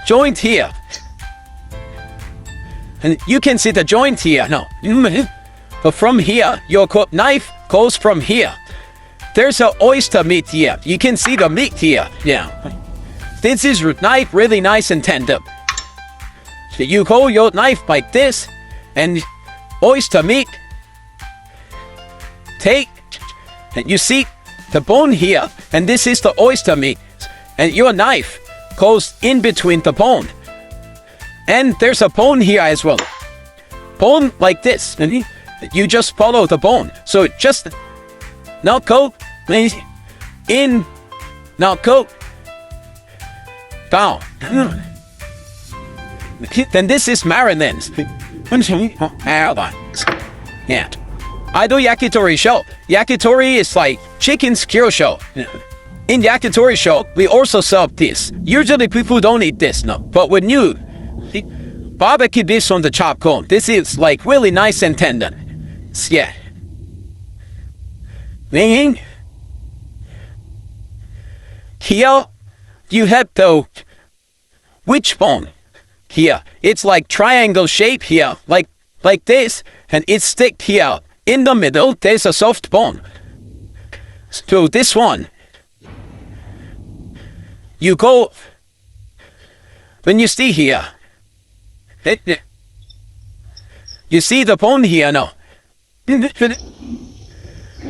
joint here. And you can see the joint here. No. But from here, your knife goes from here. There's an oyster meat here. You can see the meat here. Yeah. This is knife really nice and tender. So you hold your knife like this, and oyster meat. Take, and you see the bone here, and this is the oyster meat. And your knife goes in between the bone. And there's a bone here as well. Bone like this. And you just follow the bone. So just now go in, now go down. Then this is marinade. Yeah. I do yakitori show. Yakitori is like chicken skewer show. In yakitori show, we also serve this. Usually people don't eat this, no. But when you barbecue this on the chop cone, this is like really nice and tender. Yeah. Here, you have the wishbone. Here, it's like triangle shape here, like this, and it's stick here. In the middle, there's a soft bone. So this one, you go, when you see here, you see the bone here now.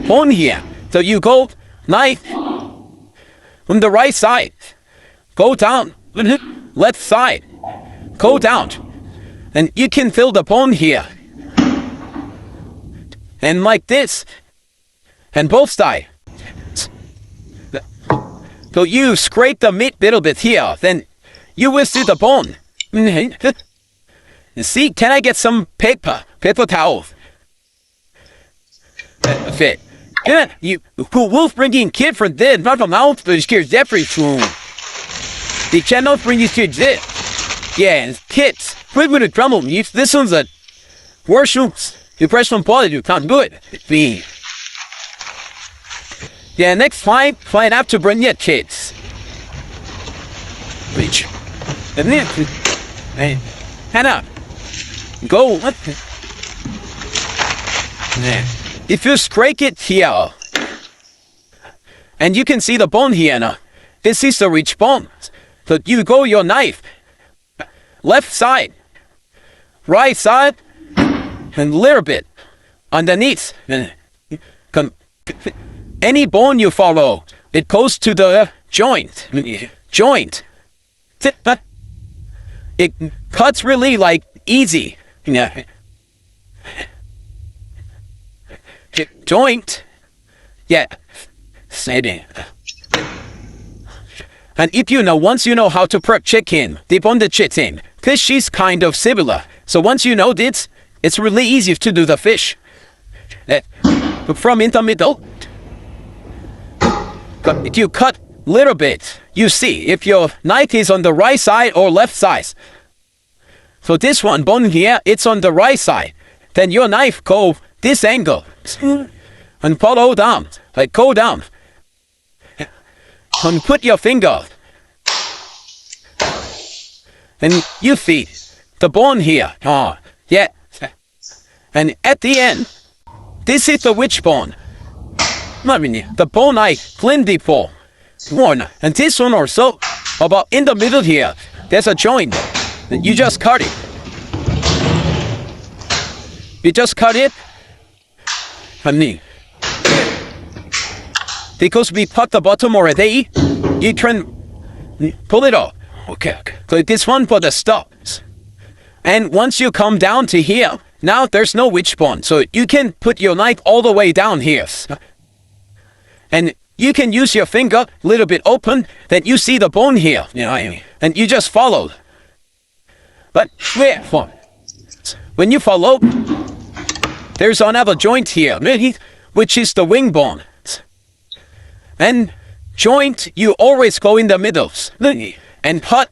Bone here. So you go knife on the right side, go down, left side, go down, and you can feel the bone here. And like this, and both sides. So you scrape the meat little bit here, then you will see the bone. See, can I get some paper towel? Okay. Yeah, you wolf bringing kid for dead, not a mouth, but scares Jeffrey soon. The channel bringing kids dead. Yeah, kids, quit with the trouble. This one's a worship. Depression quality, you can't do it. Yeah, next time, find out to bring your kids. Reach. And then, hand up. Go. If you scrape it here, and you can see the bone here now, this is the rich bone. So you go your knife, left side, right side, and a little bit underneath. Any bone you follow, it goes to the joint. It cuts really like easy. Joint. Yeah. And if you know, once you know how to prep chicken, debone the chicken, fish is kind of similar. So once you know this, it's really easy to do the fish. From in the middle, if you cut little bit, you see if your knife is on the right side or left side. So this one, bone here, it's on the right side. Then your knife go this angle and follow down, like go down. And put your finger. And you feed the bone here. Oh, yeah. And at the end, this is the wishbone. The bone I cleaned before. And this one also, about in the middle here, there's a joint. You just cut it. You just cut it. Because we cut the bottom already, you can pull it off. Okay. So this one for the stops. And once you come down to here, now there's no wishbone, so you can put your knife all the way down here. And you can use your finger a little bit open, then you see the bone here, you know what I mean? And you just follow. But when you follow, there's another joint here, which is the wing bone. And joint, you always go in the middle. And cut.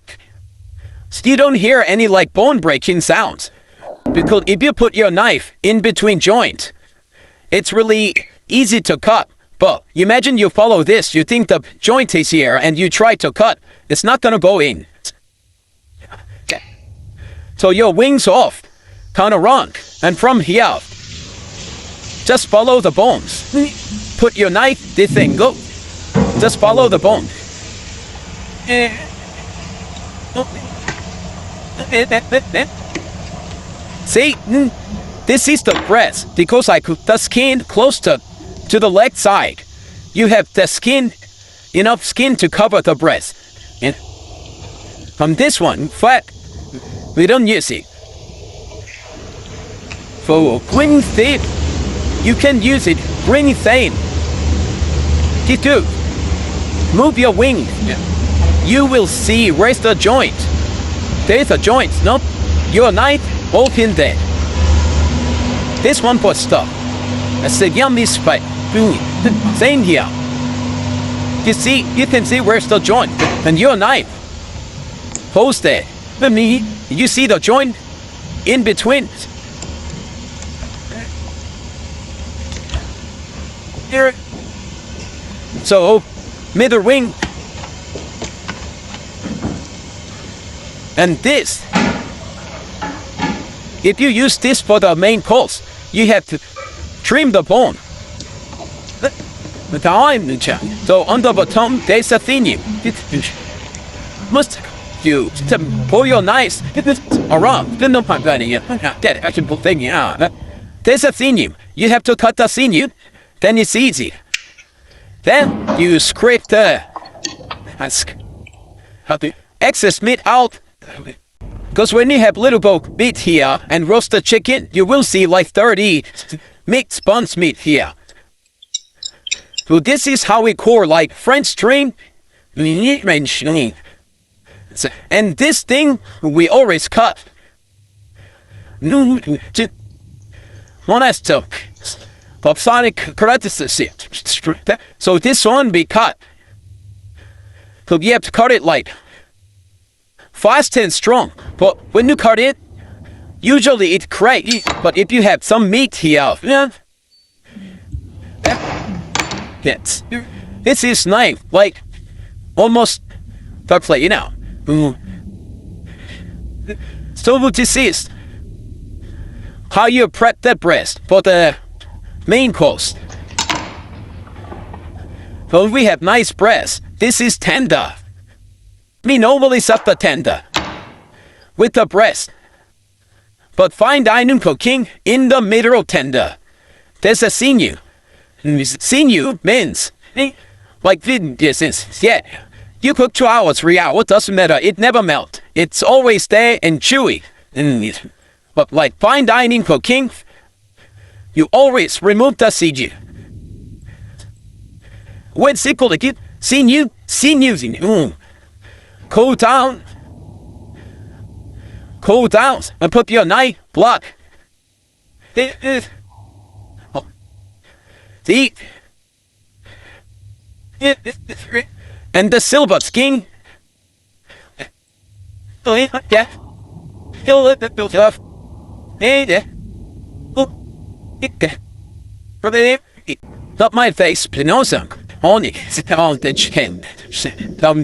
So you don't hear any like bone breaking sounds. Because if you put your knife in between joint, it's really easy to cut. But imagine you follow this, you think the joint is here, and you try to cut. It's not gonna go in. So your wings off, kind of wrong. And from here, just follow the bones. Put your knife, this thing, go. Just follow the bone. See, this is the breast because I put the skin closer to the leg side. You have the skin, enough skin to cover the breast. And from this one, flat, we don't use it. For wing thin, you can use it wing thin. T2, move your wing. You will see where's the joint. There's a joint, no? Your knife, open there. This one for stuff. That's the yummy spot. Same here. You can see where's the joint. And your knife, hold there. You see the joint in between. Here. So, middle wing. And this. If you use this for the main course, you have to trim the bone. So on the bottom, there's a thinning. Must you pull your knife around. There's a sinew. You have to cut the sinew. Then it's easy. Then you scrape the excess meat out. Because when you have little bulk meat here and roast the chicken, you will see like 30 mixed buns meat here. So this is how we core like French trim. And this thing we always cut. One has to so this one we cut. So you have to cut it like fast and strong. But when you cut it, usually it cracks. But if you have some meat here, yes, this is knife like almost dark plate, you know. So this is how you prep the breast for the main course. So we have nice breast. This is tender. We normally set the tender with the breast. But fine dining cooking in the middle tender. There's a sinew. Sinew means like this. Yeah. You cook 2 hours, 3 hours, doesn't matter. It never melts. It's always there and chewy. But like fine dining cooking, you always remove the sinew. When sickle again, sinew. Cool down, and put your knife, block. See? And the silver skin. Yeah. Not my face, Spinoza. Only on the chin.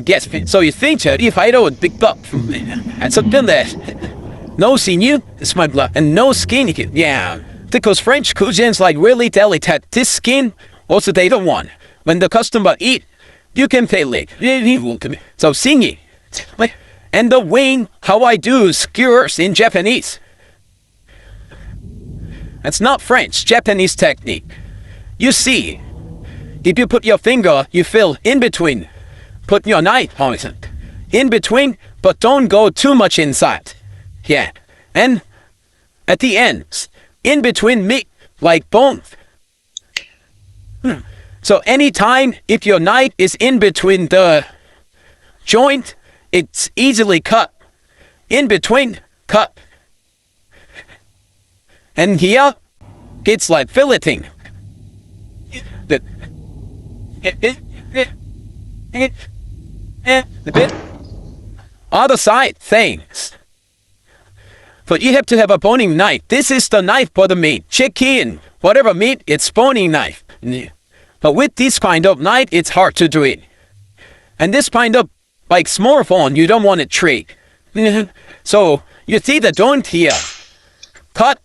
Yes, so you think that if I don't big buck and something that no sinew, it's my blood, and no skin, yeah. Because French cuisines like really delicate, this skin also they don't want. When the customer eat, you can pay late. So singing. And the wing, how I do skewers in Japanese. It's not French, Japanese technique. You see, if you put your finger, you feel in between. Put your knife on it. In between, but don't go too much inside. Yeah. And at the end, in between meat, like bone. So anytime if your knife is in between the joint, it's easily cut. In between, cut. And here, it's like filleting. The bit other side things. But you have to have a boning knife. This is the knife for the meat. Chicken, whatever meat, it's boning knife. But with this kind of knife, it's hard to do it. And this kind of like small phone, you don't want it trick. So You see the joint here. Cut.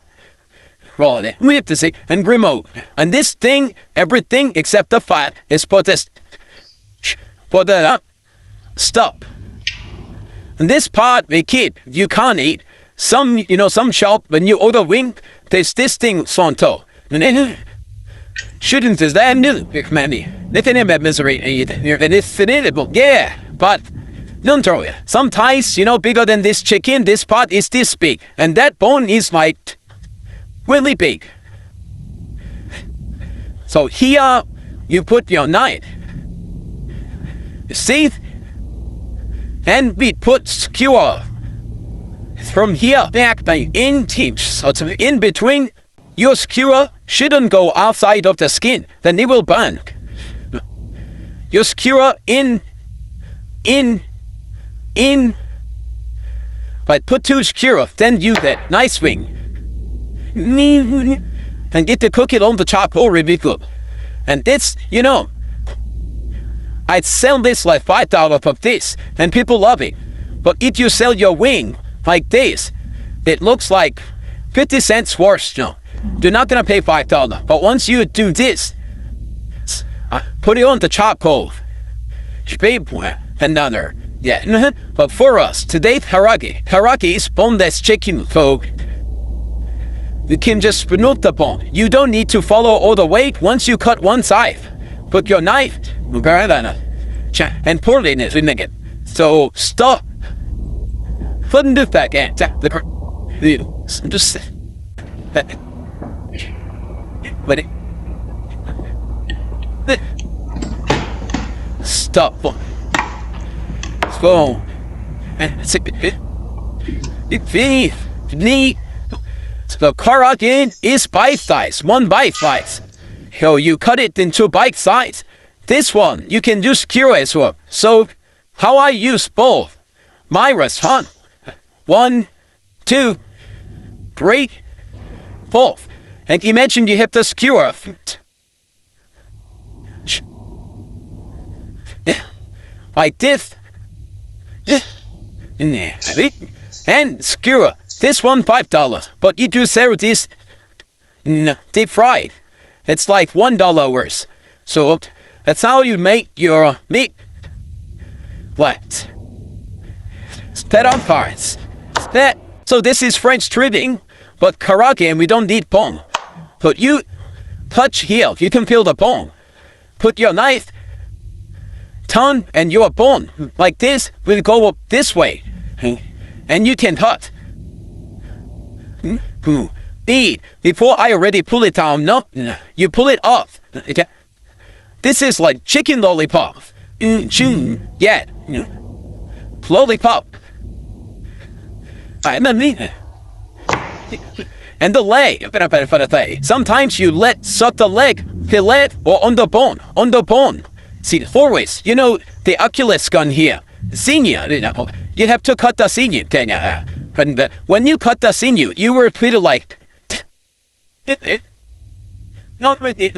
Roll it. We have to see. And remote. And this thing, everything except the fat is for this. For the stop. And this part we keep. You can't eat. Some shop, when you order wing, there's this thing sonto. Shouldn't is that new, many. Nothing about misery. And it's inedible. Yeah, but don't throw it. Sometimes, bigger than this chicken, this part is this big. And that bone is like really big. So here, you put your knife. You see? And we put skewer from here back by inches. So it's in between. Your skewer shouldn't go outside of the skin, then it will burn. Your skewer in. But put 2 skewer, then use that nice wing. And get to cook it on the charcoal really good. And this, I'd sell this like $5 of this, and people love it. But if you sell your wing like this, it looks like 50 cents worth, You're not gonna pay $5. But once you do this, put it on the charcoal. Another. Yeah. But for us, today, Haragi is boneless chicken, so you can just remove the bone. You don't need to follow all the way. Once you cut one side, put your knife and pour it in it. So stop. Put it back in. Just stop. So the karaage is bite size, 1 bite size. So you cut it into bite size. This one you can use skewer as well. So how I use both my restaurant. 1, 2, 3, 4. And imagine you have the skewer. Like this. And skewer. This one $5. But you do sell this deep fried. It's like $1 worth. So that's how you make your meat. What? That on parts. That. So this is French trimming, but karaage, and we don't need bone. But you touch here, you can feel the bone. Put your knife, tongue, and your bone like this will go up this way, and you can cut. Eat before I already pull it down. No, you pull it off. This is like chicken lollipop. Yeah, lollipop. And the leg. Sometimes you suck the leg, fillet, or on the bone. On the bone. See, always, the Oculus gun here. Sinew, you have to cut the sinew. And when you cut the sinew, you will feel like. Not with it.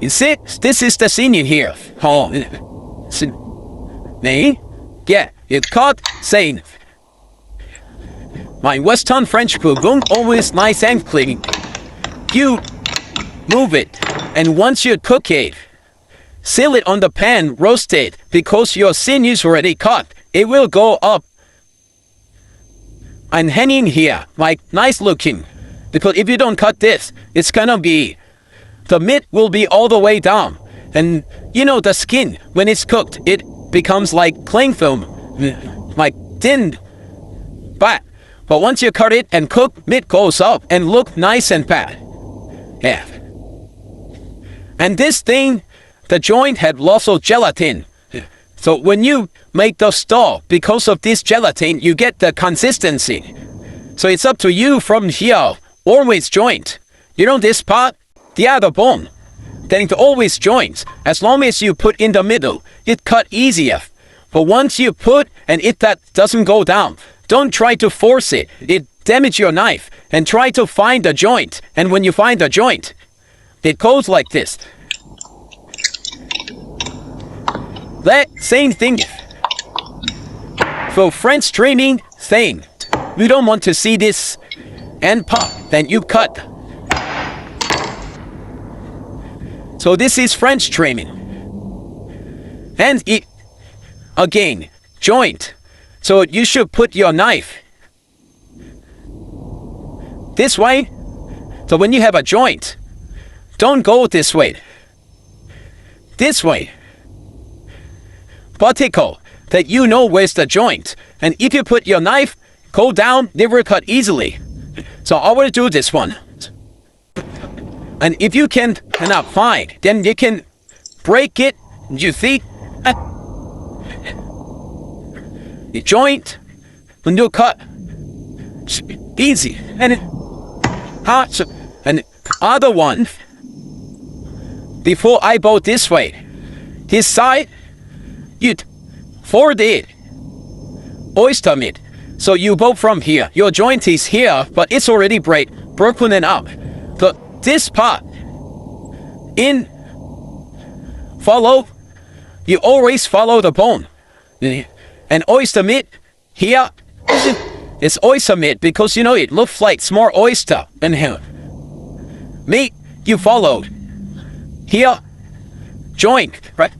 You see, this is the sinew here. Oh, me? Yeah, it cut same. My Western French bouillon always nice and clean. You move it, and once you cook it, seal it on the pan, roast it, because your sinew is already cut. It will go up. And hanging here, like nice looking. Because if you don't cut this, it's gonna be, the meat will be all the way down. And the skin, when it's cooked, it becomes like cling film, like thin fat. But once you cut it and cook, meat goes up and look nice and fat. Yeah. And this thing, the joint had lots of gelatin. So when you make the stock, because of this gelatin, you get the consistency. So it's up to you from here, always joint. This part, the other bone. Then it always joins. As long as you put in the middle, it cut easier. But once you put, and if that doesn't go down, don't try to force it. It damage your knife. And try to find the joint. And when you find the joint, it goes like this. That same thing. For French trimming thing, we don't want to see this and pop, then you cut. So this is French trimming. And it, again, joint. So you should put your knife this way. So when you have a joint, don't go this way. This way. Vertical, that you know where's the joint. And if you put your knife, go down, they will cut easily. So I will do this one. And if you cannot find, then you can break it. You see? The joint, when you cut, easy. And hot. And other one, before I go this way, this side, you fold it, oyster meat. So you go from here. Your joint is here, but it's already broken and up. So this part, you always follow the bone. And oyster meat, here, it's oyster meat because, you know, it looks like small oyster. And here, meat, you followed. Here, joint, right?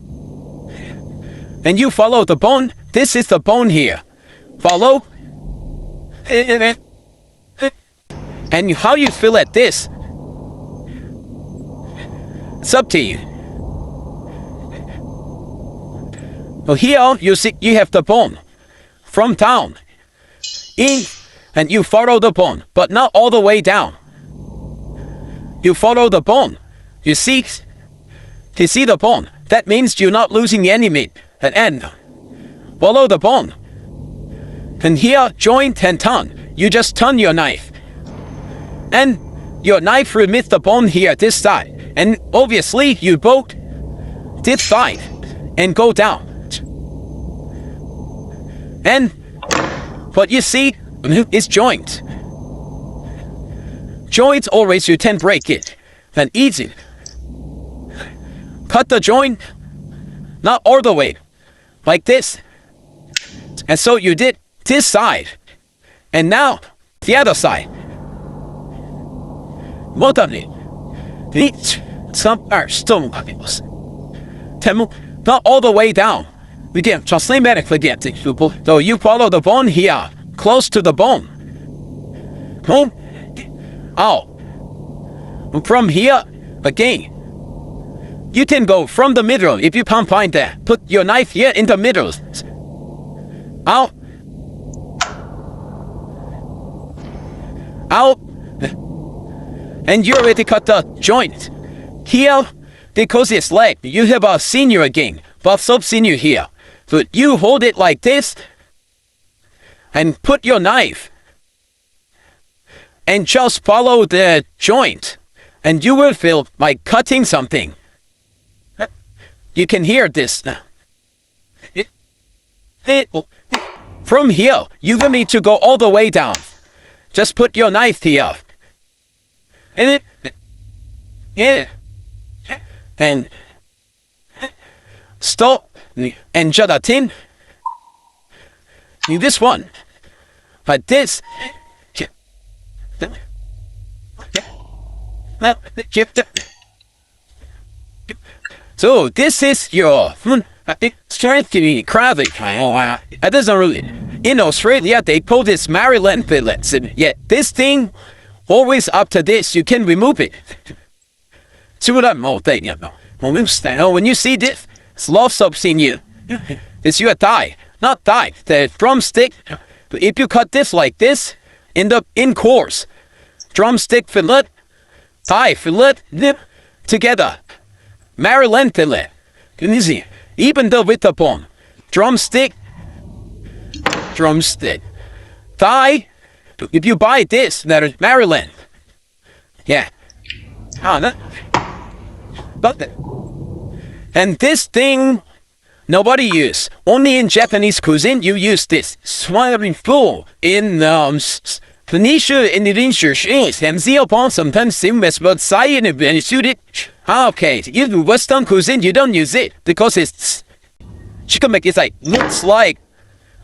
And you follow the bone. This is the bone here. Follow. And how you feel at this, it's up to you. Well, here you see you have the bone from down in, and you follow the bone, but not all the way down. You follow the bone. You see the bone. That means you're not losing any meat. And follow the bone. And here, joint and turn. You just turn your knife. And your knife will meet the bone here, this side. And obviously, you both this side and go down. And what you see is joint. Joint always you can break it. And easy. Cut the joint, not all the way, like this. And so you did this side. And now, the other side. Some are still not all the way down. We did just medically get people. So you follow the bone here, close to the bone. From here, again. You can go from the middle if you can't find that. Put your knife here in the middle. Out. Out. And you already cut the joint. Here, because it's leg, you have a senior again, but sub-senior here. So you hold it like this, and put your knife, and just follow the joint, and you will feel like cutting something. You can hear this now. From here, you don't need to go all the way down. Just put your knife here. And stop and gelatin. This one, but this. So this is your strengthening crabby. It doesn't really. In Australia, they call this Maryland fillets. Yet this thing, always up to this, you can remove it. See what I'm saying? When you see this, it's lots of senior. It's your thigh, not thigh. The drumstick. If you cut this like this, in course, drumstick fillet, thigh fillet, together. Maryland fillet. Easy. Even though with the bone. Drumstick. Thigh. If you buy this, that is Maryland. Yeah. And this thing, nobody use. Only in Japanese cuisine, you use this. Swimming pool in Phoenicia, Indonesia, and Zeopon sometimes same as but Cyan and shoot it. Okay, in Western cuisine, you don't use it because it's chicken back is like looks like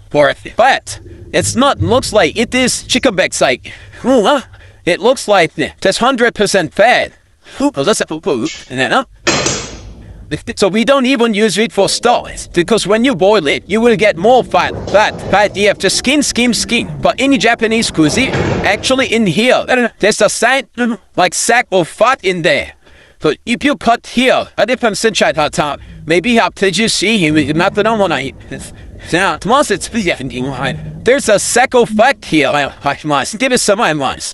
for fat. It's not looks like it is chicken back like it looks like that's 100% fat. So we don't even use it for stock because when you boil it, you will get more fat. You have to skin. But in Japanese cuisine, actually in here, there's a sack of fat in there. So if you cut here, maybe you have to just see him. There's a sack of fat here. Give us some advice.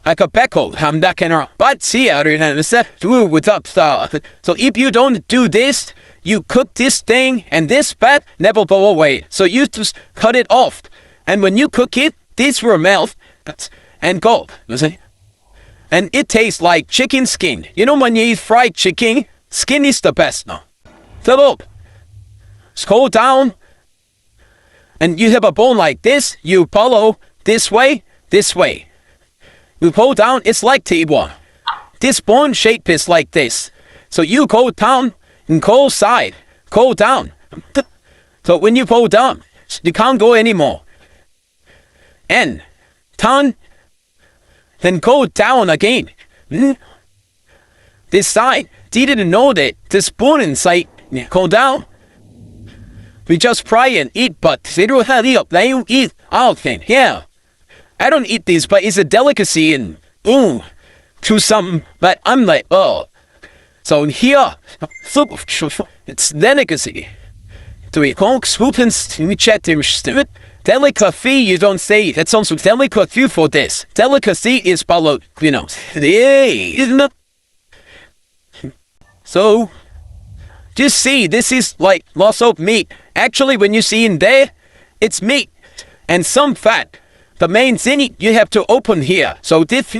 Like a backhoe, that can but see out without stuff. So if you don't do this, you cook this thing and this fat never go away. So you just cut it off. And when you cook it, this will melt and go. And it tastes like chicken skin. You know when you eat fried chicken, skin is the best now. So look, scroll down and you have a bone like this, you follow this way. You pull down, it's like Debone. This bone shape is like this. So you go down and go side, go down. So when you pull down, you can't go anymore. And turn, then go down again. This side, they didn't know that this bone inside go down. We just fry and eat, but they don't eat all thing. Yeah. I don't eat these, but it's a delicacy and to some, but I'm like, oh. So here, it's delicacy. Do we call swoopins? We chat to stupid. Delicacy, you don't say. That's also delicacy for this. Delicacy is followed, isn't it? So, just see, this is like lots of meat. Actually, when you see in there, it's meat and some fat. The main thing you have to open here. So this,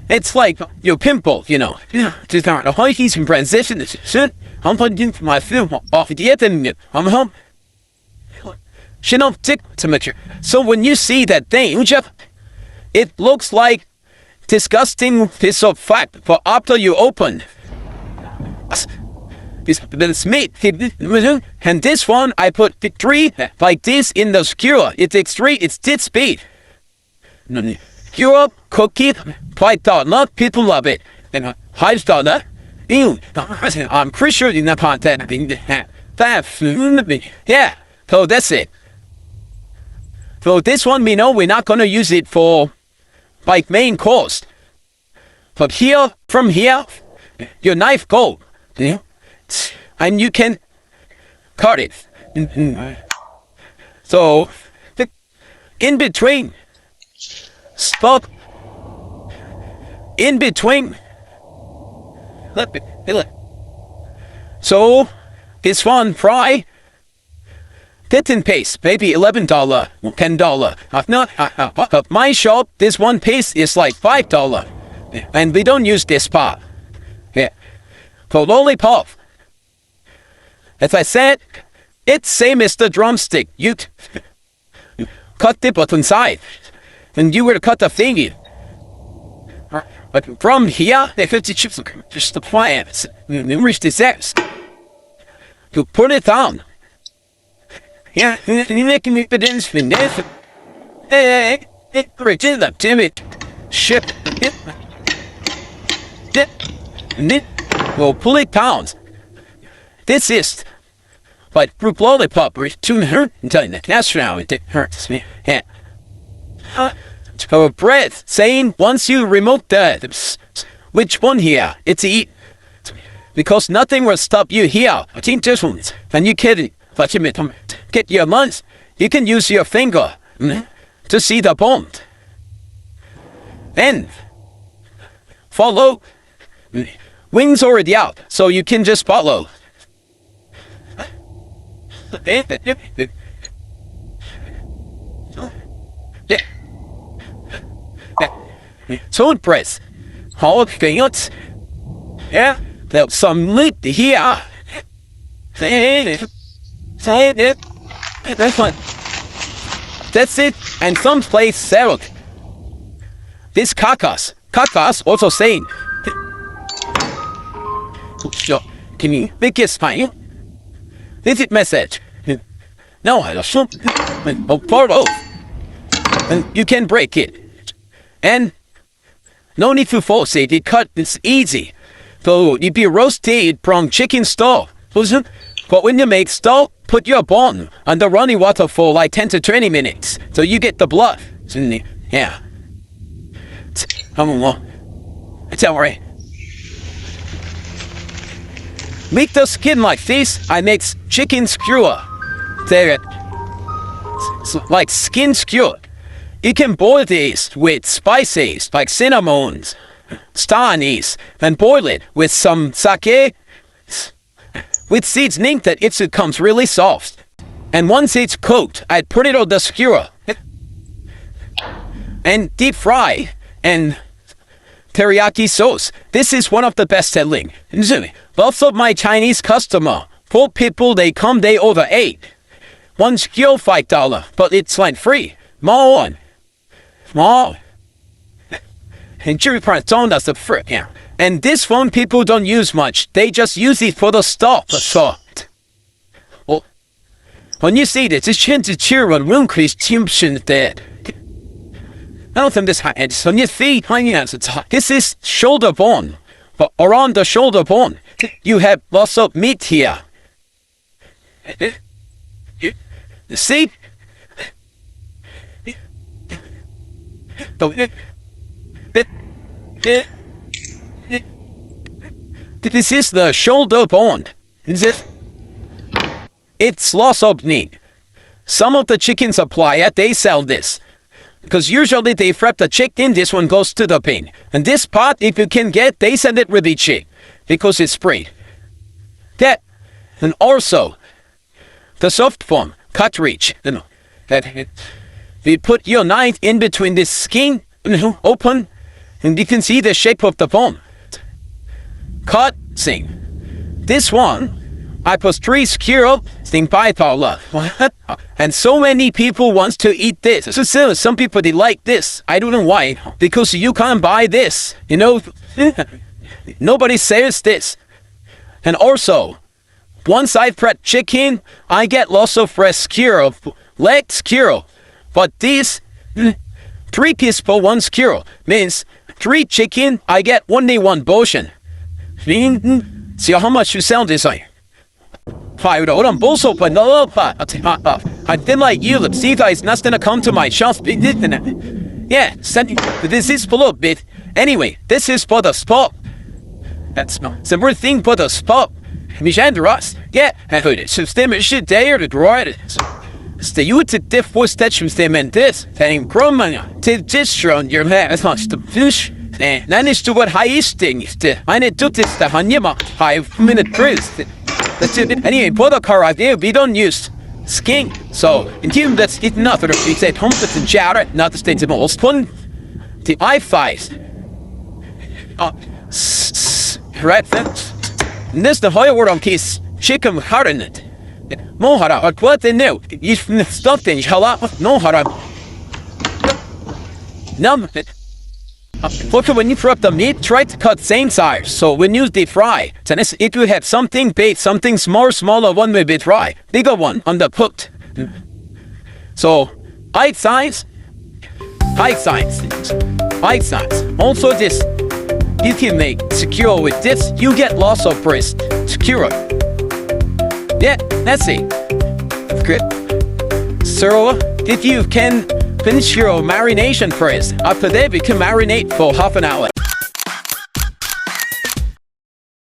it's like your pimple, Just the heights and transition. I'm putting my film off the internet. I'm home. So when you see that thing, it looks like disgusting piece of fat. For after you open, this meat, and this one I put 3 like this in the skewer. It takes 3. It's this speed. Skewer, cook it, Python. Not people love it. Then high starter. I'm pretty sure you're not part that. Yeah. So that's it. So this one we know we're not gonna use it for like main course. But here, from here, your knife go. And you can cut it. So, in between, stop. In between. So, this one fry. Tin paste, maybe $11, $10. My shop, this one paste is like $5. And we don't use this part. Yeah. For lollipop. As I said, it's same as the drumstick. You cut the bottom side, and you will cut the finger. But from here, they 50 chips just the plants. Numerous desserts. You put it down. Yeah, you make me the dance for this. Hey, Richard, the timid ship. And then we'll pull it down. This is but fruit lollipop is too hurt until that's now it hurts me. Yeah. So breath saying once you remove the which one here? It's eat because nothing will stop you here. I think this one. And you kidding? But you get your lunch. You can use your finger to see the bone. And follow. Wings already out, so you can just follow. Don't press. Hold fingers. Yeah, there's some lid here. Say it. That's one. That's it. And some place salad. This carcass also saying. Can you make it fine? This is message. No, I don't. Part of. And you can break it. And no need to force it. It cut. It's easy. So if you roast it from chicken stock, but when you make stock, put your bone under running water for like 10 to 20 minutes. So you get the blood. Yeah. It's alright. Make the skin like this. I make chicken skewer. There. Like skin skewer. You can boil this with spices like cinnamons, star anise, and boil it with some sake with seasoning that it becomes really soft. And once it's cooked, I'd put it on the skewer and deep fry and teriyaki sauce. This is one of the best selling. Lots of my Chinese customer, poor people, they come, they order 8. One skewer $5, but it's like free. More one. Small. And jury price on that's the fruit, yeah. And this one people don't use much. They just use it for the stock. So, well, when you see this, it's to cheer on room crease chimpshin dead. I don't think this it's on your feet. This is shoulder bone. But around the shoulder bone, you have lots of meat here. You see? This is the shoulder bone. Is it? It's loss of meat. Some of the chicken supplier, they sell this. Because usually they prep the chicken, this one goes to the bin. And this part, if you can get, they sell it really cheap. Because it's free. That, and also, the soft form, cartridge. That we put your knife in between the skin, open, and you can see the shape of the bone. Cut, sing. This one, I put 3 skewer, sing $5. And so many people wants to eat this. So some people, they like this. I don't know why. Because you can't buy this. You know, nobody sells this. And also, once I prep chicken, I get lots of fresh skewer, leg skewer. But this 3 piece for 1 skewer means 3 chicken, I get only 1 portion. See how much you sell this like? I didn't like you, see guys, not gonna come to my shop. Yeah, this is for a little bit. Anyway, this is for the spot. That's not some thing for the spot. Yeah, I heard it. So stem shit there to draw it. The you to diff for statues them and this thing grumman to gesture on your head as much the fish. Then is to what highest thing is the I need to this the hanyama 5-minute cruise. That's it. Anyway, for the car idea we don't use skin. So in team that's it nothing we said humpet and jarrett not the state of most fun. The I5 right then. This the higher word on case chicken hardened. Mohara, or what they know, if something shall up, no hara. Numb it. Also, when you prep the meat, try to cut same size. So when you deep fry, then it will have something big, something smaller one will be dry, bigger one on the put. So, height size. Also this, you can make secure with this, you get lots of breast secure. Yeah, that's it. Good. So, if you can finish your marination first, after that we can marinate for half an hour.